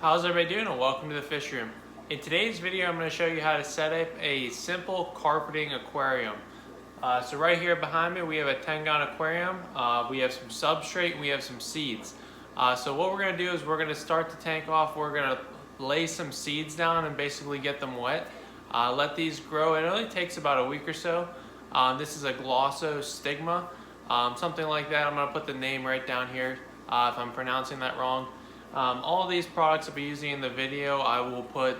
How's everybody doing, and welcome to the fish room. In today's video, I'm going to show you how to set up a simple carpeting aquarium. So right here behind me, we have a 10-gallon aquarium. We have some substrate, and we have some seeds. So what we're going to do is we're going to start the tank off. We're going to lay some seeds down and basically get them wet. Let these grow. It only takes about a week or so. This is a Glossostigma, something like that. I'm going to put the name right down here if I'm pronouncing that wrong. All of these products I'll be using in the video I will put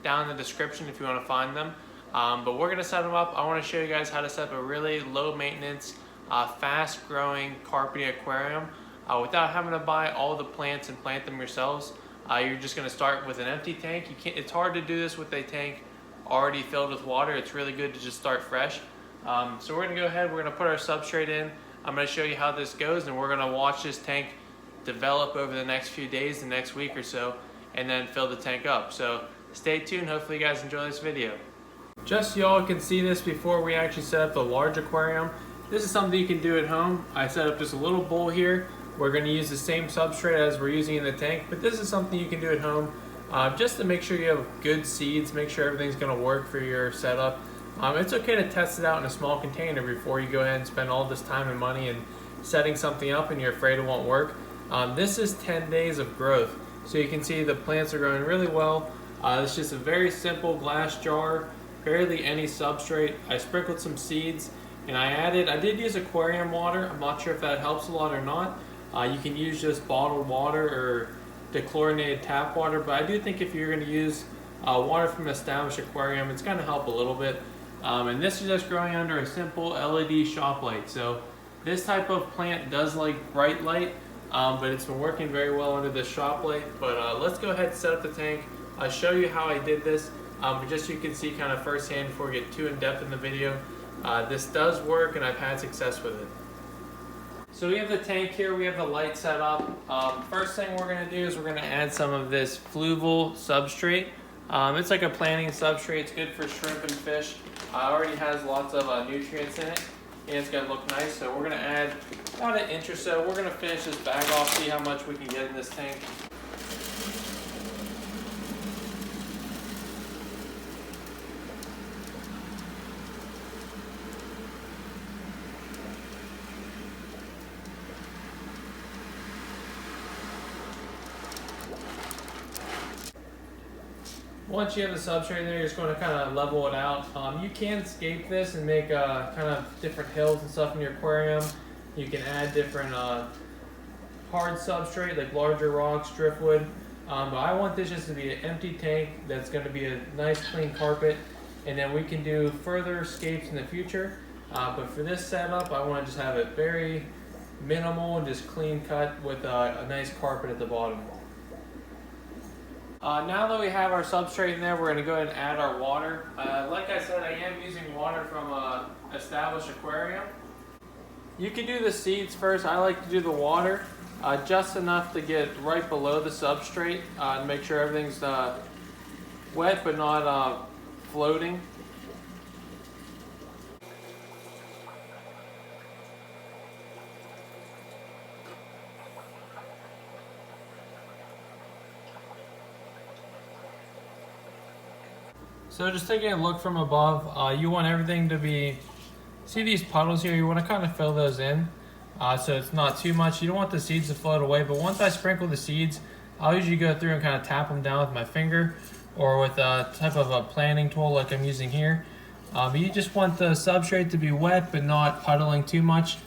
down in the description if you want to find them. But we're going to set them up. I want to show you guys how to set up a really low maintenance, fast growing carpeting aquarium without having to buy all the plants and plant them yourselves. You're just going to start with an empty tank. It's hard to do this with a tank already filled with water. It's really good to just start fresh. So we're going to go ahead, we're going to put our substrate in. I'm going to show you how this goes, and we're going to watch this tank develop over the next few days, the next week or so, and then fill the tank up. So stay tuned. Hopefully you guys enjoy this video. Just so y'all can see this before we actually set up the large aquarium, this is something you can do at home. I set up just a little bowl here. We're going to use the same substrate as we're using in the tank, but this is something you can do at home just to make sure you have good seeds, make sure everything's going to work for your setup. It's okay to test it out in a small container before you go ahead and spend all this time and money and setting something up and you're afraid it won't work. This is 10 days of growth, so you can see the plants are growing really well. It's just a very simple glass jar, barely any substrate. I sprinkled some seeds, and I did use aquarium water. I'm not sure if that helps a lot or not. You can use just bottled water or dechlorinated tap water, but I do think if you're going to use water from an established aquarium, it's going to help a little bit. And this is just growing under a simple LED shop light. So this type of plant does like bright light, but it's been working very well under this shop light. But let's go ahead and set up the tank. I'll show you how I did this, but just so you can see kind of firsthand before we get too in depth in the video. This does work, and I've had success with it. So we have the tank here, we have the light set up. First thing we're going to do is we're going to add some of this fluval substrate. It's like a planting substrate. It's good for shrimp and fish. It already has lots of nutrients in it, and it's going to look nice. So we're going to add about an inch or so. We're going to finish this bag off, see how much we can get in this tank. Once you have the substrate in there, you're just going to kind of level it out. You can scape this and make kind of different hills and stuff in your aquarium. You can add different hard substrate like larger rocks, driftwood. But I want this just to be an empty tank that's going to be a nice clean carpet, and then we can do further scapes in the future. But for this setup, I want to just have it very minimal and just clean cut with a nice carpet at the bottom. Now that we have our substrate in there, we're going to go ahead and add our water. Like I said, I am using water from an established aquarium. You can do the seeds first. I like to do the water just enough to get right below the substrate to make sure everything's wet but not floating. So just taking a look from above, you want everything to be, see these puddles here, you want to kind of fill those in so it's not too much. You don't want the seeds to float away, but once I sprinkle the seeds, I'll usually go through and kind of tap them down with my finger or with a type of a planting tool like I'm using here. But you just want the substrate to be wet but not puddling too much.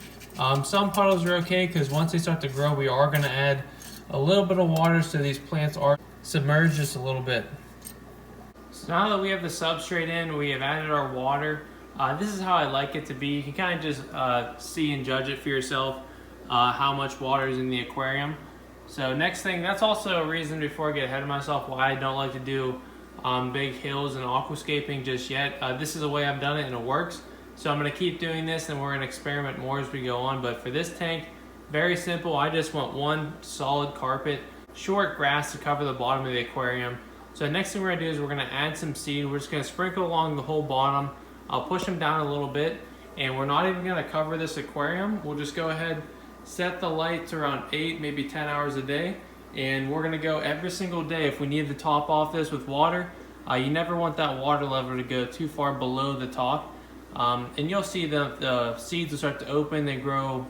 Some puddles are okay because once they start to grow, we are going to add a little bit of water so these plants are submerged just a little bit. So now that we have the substrate in, we have added our water. This is how I like it to be. You can kind of just see and judge it for yourself how much water is in the aquarium. So next thing, that's also a reason before I get ahead of myself why I don't like to do big hills and aquascaping just yet. This is the way I've done it and it works. So I'm going to keep doing this, and we're going to experiment more as we go on. But for this tank, very simple. I just want one solid carpet, short grass to cover the bottom of the aquarium. So the next thing we're going to do is we're going to add some seed. We're just going to sprinkle along the whole bottom. I'll push them down a little bit, and we're not even going to cover this aquarium. We'll just go ahead, set the light to around 8, maybe 10 hours a day, and we're gonna go every single day. If we need to top off this with water, you never want that water level to go too far below the top. And you'll see the seeds will start to open, they grow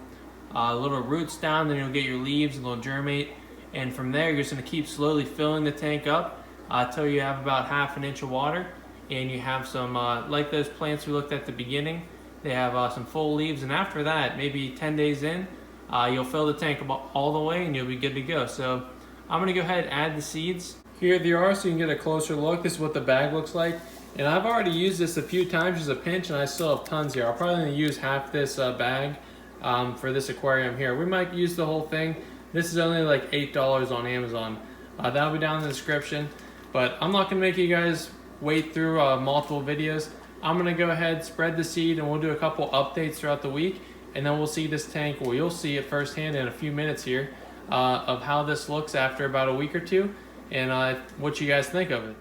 little roots down, then you'll get your leaves and they'll germinate. And from there, you're just gonna keep slowly filling the tank up until you have about ½ inch of water. And you have some, like those plants we looked at the beginning, they have some full leaves. And after that, maybe 10 days in, you'll fill the tank all the way and you'll be good to go. So I'm gonna go ahead and add the seeds. Here they are so you can get a closer look. This is what the bag looks like. And I've already used this a few times as a pinch and I still have tons here. I'll probably gonna use half this bag for this aquarium here. We might use the whole thing. This is only like $8 on Amazon. That'll be down in the description. But I'm not gonna make you guys wait through multiple videos. I'm gonna go ahead, spread the seed, and we'll do a couple updates throughout the week. And then we'll see this tank, well, you'll see it firsthand in a few minutes here, of how this looks after about a week or two, and what you guys think of it.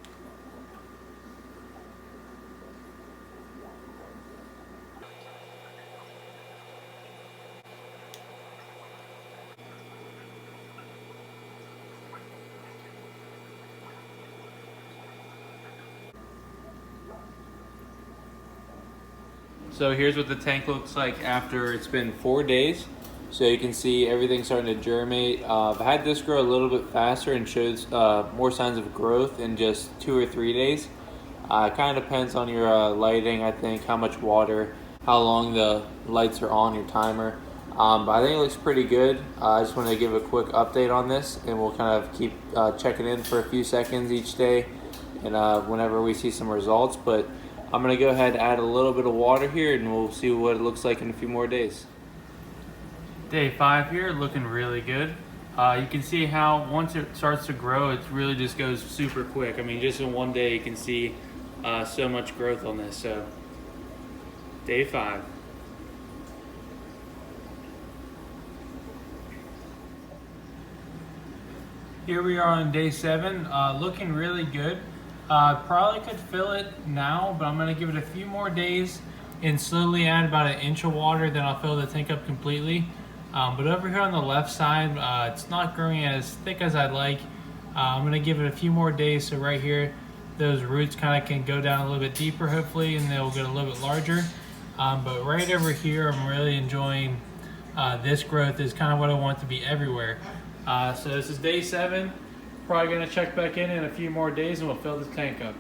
So here's what the tank looks like after it's been 4 days. So you can see everything starting to germinate. I've had this grow a little bit faster and shows more signs of growth in just 2 or 3 days. It kind of depends on your lighting, I think, how much water, how long the lights are on, your timer. But I think it looks pretty good. I just wanted to give a quick update on this, and we'll kind of keep checking in for a few seconds each day and whenever we see some results. But I'm gonna go ahead and add a little bit of water here and we'll see what it looks like in a few more days. Day 5 here, looking really good. You can see how once it starts to grow, it really just goes super quick. I mean, just in one day you can see so much growth on this. So, day 5. Here we are on day 7, looking really good. Probably could fill it now, but I'm gonna give it a few more days and slowly add about 1 inch of water, then I'll fill the tank up completely. But over here on the left side, it's not growing as thick as I'd like. I'm gonna give it a few more days, so right here, those roots kind of can go down a little bit deeper hopefully, and they'll get a little bit larger. But right over here, I'm really enjoying this growth. Is kind of what I want to be everywhere. So this is day 7. Probably gonna check back in a few more days and we'll fill this tank up.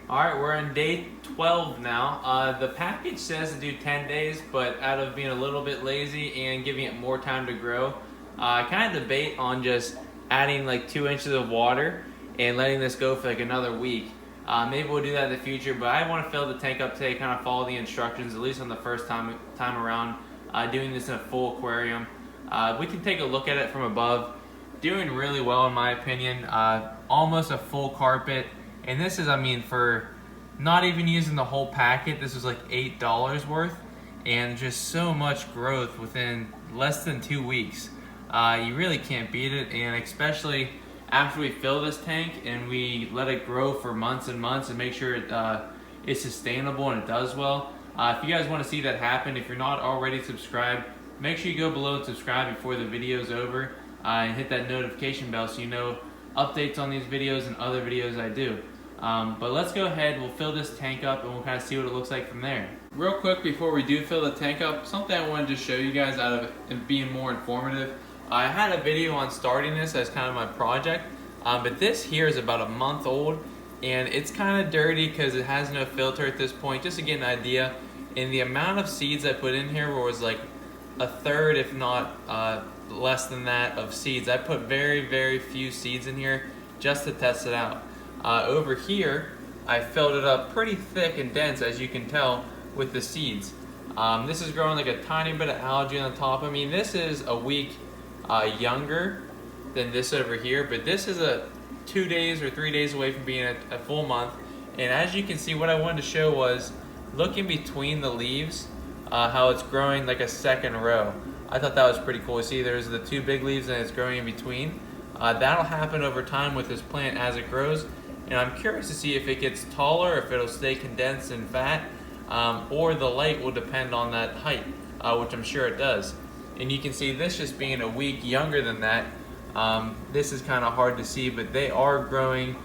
All right, we're on day 12 now. The package says to do 10 days, but out of being a little bit lazy and giving it more time to grow, I kind of debate on just adding like 2 inches of water and letting this go for like another week. Maybe we'll do that in the future, but I want to fill the tank up today, kind of follow the instructions, at least on the first time around, doing this in a full aquarium. We can take a look at it from above. Doing really well in my opinion. Almost a full carpet. And this is, I mean, for not even using the whole packet, this was like $8 worth. And just so much growth within less than 2 weeks. You really can't beat it. And especially after we fill this tank and we let it grow for months and months and make sure it is sustainable and it does well. If you guys want to see that happen, if you're not already subscribed, make sure you go below and subscribe before the video's over, and hit that notification bell so you know updates on these videos and other videos I do. But let's go ahead, we'll fill this tank up and we'll kind of see what it looks like from there. Real quick before we do fill the tank up, something I wanted to show you guys out of it being more informative. I had a video on starting this as kind of my project, but this here is about a month old and it's kind of dirty because it has no filter at this point, just to get an idea. And the amount of seeds I put in here was like a third, if not less than that, of seeds. I put very, very few seeds in here just to test it out. Over here, I filled it up pretty thick and dense, as you can tell, with the seeds. This is growing like a tiny bit of algae on the top. I mean, this is a week younger than this over here, but this is a 2 days or 3 days away from being a full month. And as you can see, what I wanted to show was, look in between the leaves, how it's growing like a second row. I thought that was pretty cool. You see there's the 2 big leaves and it's growing in between. That'll happen over time with this plant as it grows. And I'm curious to see if it gets taller, if it'll stay condensed and fat, or the light will depend on that height, which I'm sure it does. And you can see this just being a week younger than that. This is kind of hard to see, but they are growing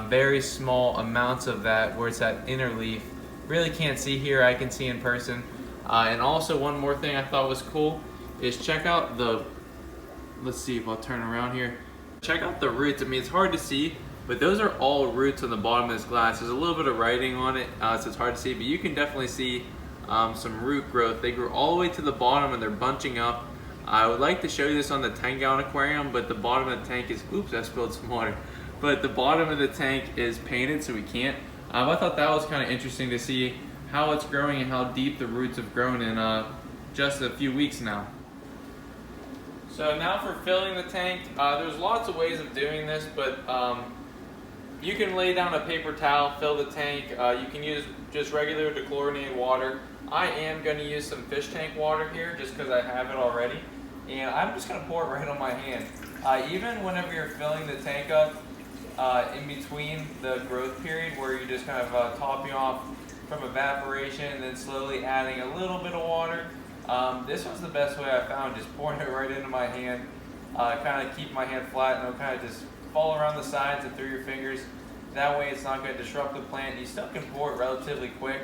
very small amounts of that where it's that inner leaf. Really can't see here, I can see in person. And also one more thing I thought was cool is check out the, let's see if I'll turn around here. Check out the roots. I mean, it's hard to see, but those are all roots on the bottom of this glass. There's a little bit of writing on it, so it's hard to see, but you can definitely see some root growth. They grew all the way to the bottom and they're bunching up. I would like to show you this on the 10-gallon aquarium, but the bottom of the tank is, oops, I spilled some water. But the bottom of the tank is painted, so we can't. I thought that was kind of interesting to see how it's growing and how deep the roots have grown in just a few weeks now. So now for filling the tank, there's lots of ways of doing this, but you can lay down a paper towel, fill the tank. You can use just regular dechlorinated water. I am going to use some fish tank water here just because I have it already. And I'm just going to pour it right on my hand. Even whenever you're filling the tank up, in between the growth period where you just kind of topping off from evaporation and then slowly adding a little bit of water, this was the best way I found, just pouring it right into my hand. Kind of keep my hand flat and it'll kind of just fall around the sides and through your fingers. That way it's not going to disrupt the plant. You still can pour it relatively quick.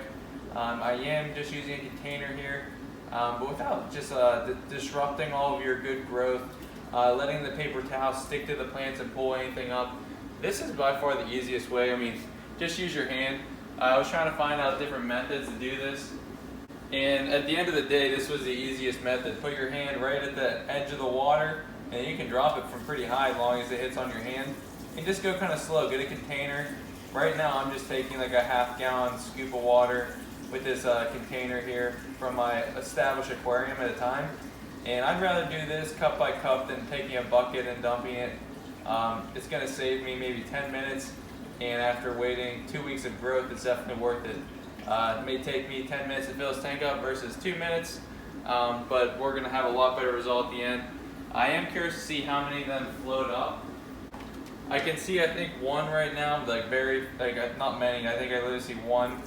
I am just using a container here, but without just disrupting all of your good growth, letting the paper towel stick to the plants and pull anything up. This is by far the easiest way. I mean, just use your hand. I was trying to find out different methods to do this, and at the end of the day, this was the easiest method. Put your hand right at the edge of the water, and you can drop it from pretty high as long as it hits on your hand. And just go kind of slow. Get a container. Right now, I'm just taking like a half-gallon scoop of water with this container here from my established aquarium at a time. And I'd rather do this cup by cup than taking a bucket and dumping it. It's going to save me maybe 10 minutes, and after waiting 2 weeks of growth, it's definitely worth it. It may take me 10 minutes to fill this tank up versus 2 minutes, but we're going to have a lot better result at the end. I am curious to see how many of them float up. I can see, I think, one right now, not many. I think I literally see one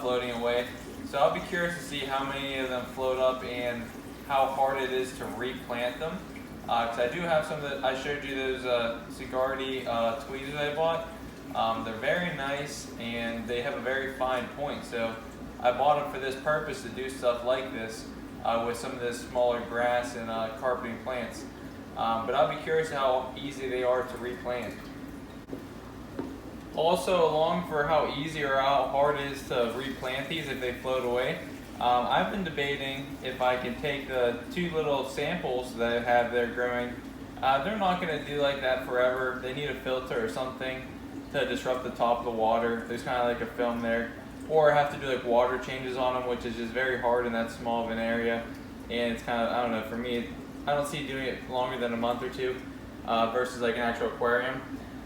floating away. So I'll be curious to see how many of them float up and how hard it is to replant them. Because I do have some that I showed you, those Sigardi tweezers I bought. They're very nice and they have a very fine point. So I bought them for this purpose, to do stuff like this with some of this smaller grass and carpeting plants. But I'll be curious how easy they are to replant. Also, along for how easy or how hard it is to replant these if they float away, I've been debating if I can take the 2 little samples that I have there growing. They're not going to do like that forever. They need a filter or something to disrupt the top of the water. There's kind of like a film there. Or have to do like water changes on them, which is just very hard in that small of an area. And it's kind of, I don't know, for me, I don't see doing it longer than a month or 2 versus like an actual aquarium.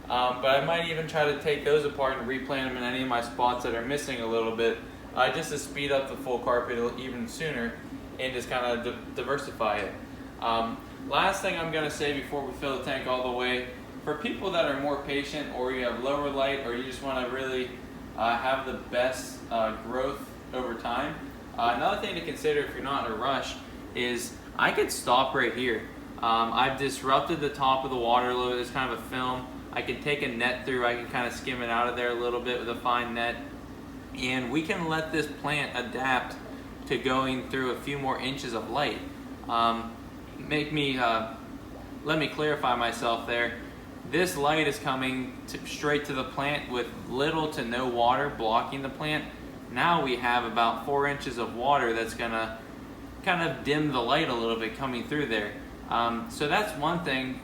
But I might even try to take those apart and replant them in any of my spots that are missing a little bit, just to speed up the full carpet even sooner and just kind of diversify it. Last thing I'm going to say before we fill the tank all the way, for people that are more patient, or you have lower light, or you just want to really have the best growth over time, another thing to consider if you're not in a rush is I could stop right here. I've disrupted the top of the water a little bit. It's kind of a film. I can take a net through. I can kind of skim it out of there a little bit with a fine net. And we can let this plant adapt to going through a few more inches of light. Let me clarify myself there. This light is coming straight to the plant with little to no water blocking the plant. Now we have about 4 inches of water that's gonna kind of dim the light a little bit coming through there. So that's one thing.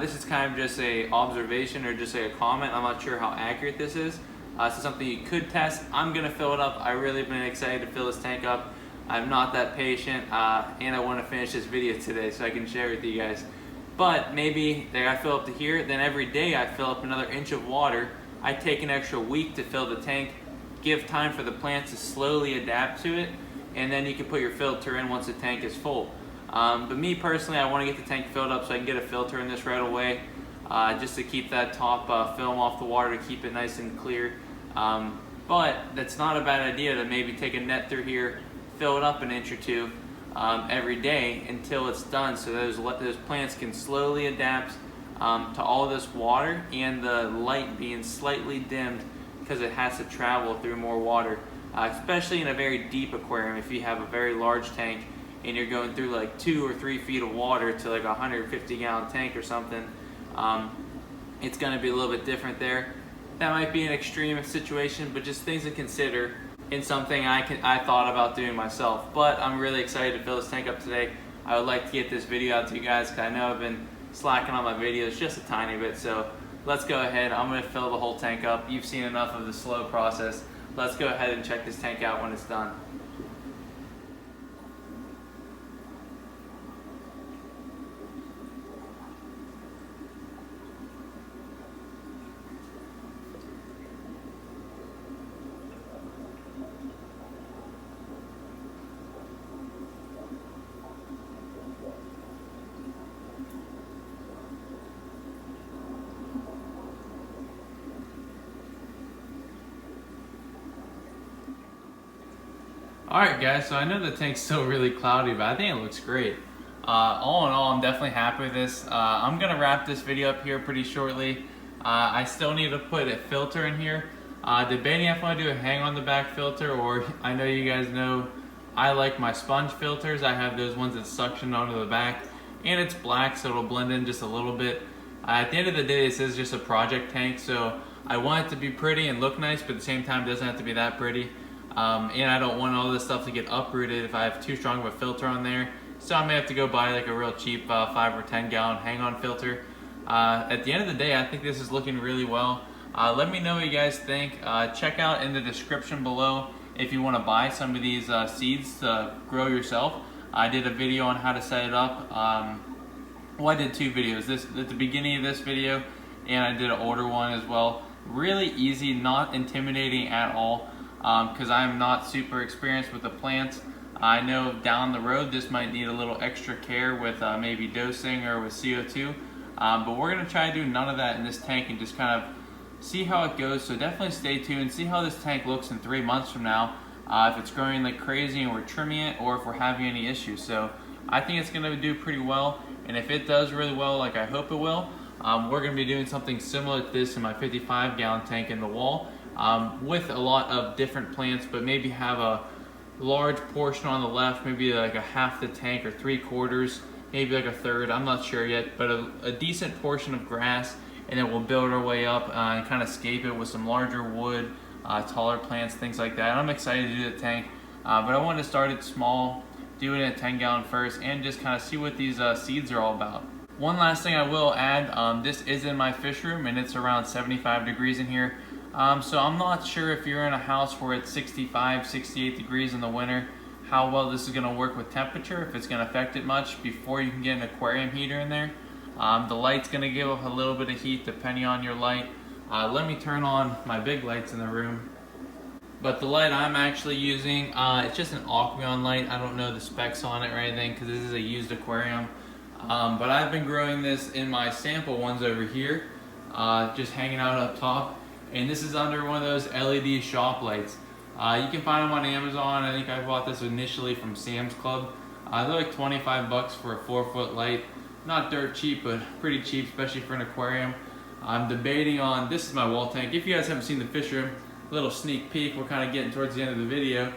This is kind of just a observation or just a comment. I'm not sure how accurate this is. So something you could test. I'm gonna fill it up. I really been excited to fill this tank up. I'm not that patient, and I want to finish this video today so I can share it with you guys. But maybe I fill up to here, then every day I fill up another inch of water. I take an extra week to fill the tank, give time for the plants to slowly adapt to it, and then you can put your filter in once the tank is full. But me personally, I want to get the tank filled up so I can get a filter in this right away, just to keep that top film off the water, to keep it nice and clear. But that's not a bad idea to maybe take a net through here, fill it up an inch or 2, every day until it's done, so those plants can slowly adapt to all this water and the light being slightly dimmed because it has to travel through more water, especially in a very deep aquarium. If you have a very large tank and you're going through like 2 or 3 feet of water to like a 150-gallon tank or something, it's going to be a little bit different there. That might be an extreme situation, but just things to consider in something I thought about doing myself. But I'm really excited to fill this tank up today. I would like to get this video out to you guys because I know I've been slacking on my videos just a tiny bit. So let's go ahead. I'm going to fill the whole tank up. You've seen enough of the slow process. Let's go ahead and check this tank out when it's done. Alright guys, so I know the tank's still really cloudy, but I think it looks great. All in all, I'm definitely happy with this. I'm going to wrap this video up here pretty shortly. I still need to put a filter in here. Debating if I want to do a hang on the back filter, or I know you guys know I like my sponge filters. I have those ones that suction onto the back, and it's black so it'll blend in just a little bit. At the end of the day, this is just a project tank, so I want it to be pretty and look nice, but at the same time it doesn't have to be that pretty. And I don't want all this stuff to get uprooted if I have too strong of a filter on there. So I may have to go buy like a real cheap 5 or 10 gallon hang-on filter. At the end of the day, I think this is looking really well. Let me know what you guys think. Check out in the description below if you want to buy some of these seeds to grow yourself. I did a video on how to set it up. Well, I did 2 videos. This at the beginning of this video, and I did an older one as well. Really easy, not intimidating at all. Because I'm not super experienced with the plants. I know down the road this might need a little extra care with maybe dosing or with CO2, but we're going to try to do none of that in this tank and just kind of see how it goes. So definitely stay tuned, see how this tank looks in 3 months from now, if it's growing like crazy and we're trimming it, or if we're having any issues. So I think it's going to do pretty well, and if it does really well like I hope it will, we're going to be doing something similar to this in my 55-gallon tank in the wall. With a lot of different plants, but maybe have a large portion on the left, maybe like a half the tank or 3/4, maybe like a third, I'm not sure yet, but a decent portion of grass, and then we'll build our way up and kind of scape it with some larger wood, taller plants, things like that. I'm excited to do the tank, but I wanted to start it small, do it in a 10-gallon first, and just kind of see what these seeds are all about. One last thing I will add, this is in my fish room and it's around 75 degrees in here. So I'm not sure if you're in a house where it's 65, 68 degrees in the winter, how well this is going to work with temperature, if it's going to affect it much before you can get an aquarium heater in there. The light's going to give off a little bit of heat depending on your light. Let me turn on my big lights in the room. But the light I'm actually using, it's just an Aquarium light. I don't know the specs on it or anything because this is a used aquarium. But I've been growing this in my sample ones over here, just hanging out up top. And this is under one of those LED shop lights. You can find them on Amazon. I think I bought this initially from Sam's Club. They're like 25 bucks for a 4-foot light. Not dirt cheap, but pretty cheap, especially for an aquarium. I'm debating on, this is my wall tank. If you guys haven't seen the fish room, a little sneak peek, we're kind of getting towards the end of the video.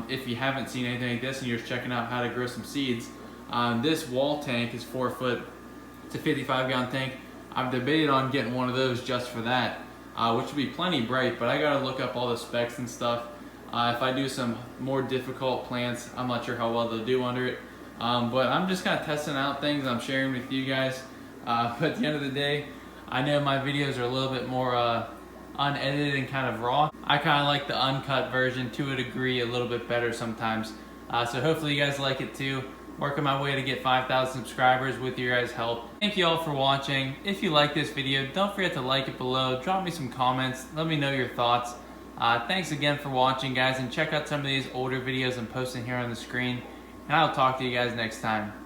If you haven't seen anything like this and you're just checking out how to grow some seeds, this wall tank is 4 foot. It's a 55-gallon tank. I've debated on getting one of those just for that. Which would be plenty bright, but I gotta look up all the specs and stuff. If I do some more difficult plants, I'm not sure how well they'll do under it. But I'm just kind of testing out things I'm sharing with you guys. But at the end of the day, I know my videos are a little bit more unedited and kind of raw. I kind of like the uncut version to a degree, a little bit better sometimes. So hopefully you guys like it too. Working my way to get 5,000 subscribers with your guys' help. Thank you all for watching. If you like this video, don't forget to like it below. Drop me some comments. Let me know your thoughts. Thanks again for watching, guys, and check out some of these older videos I'm posting here on the screen. And I'll talk to you guys next time.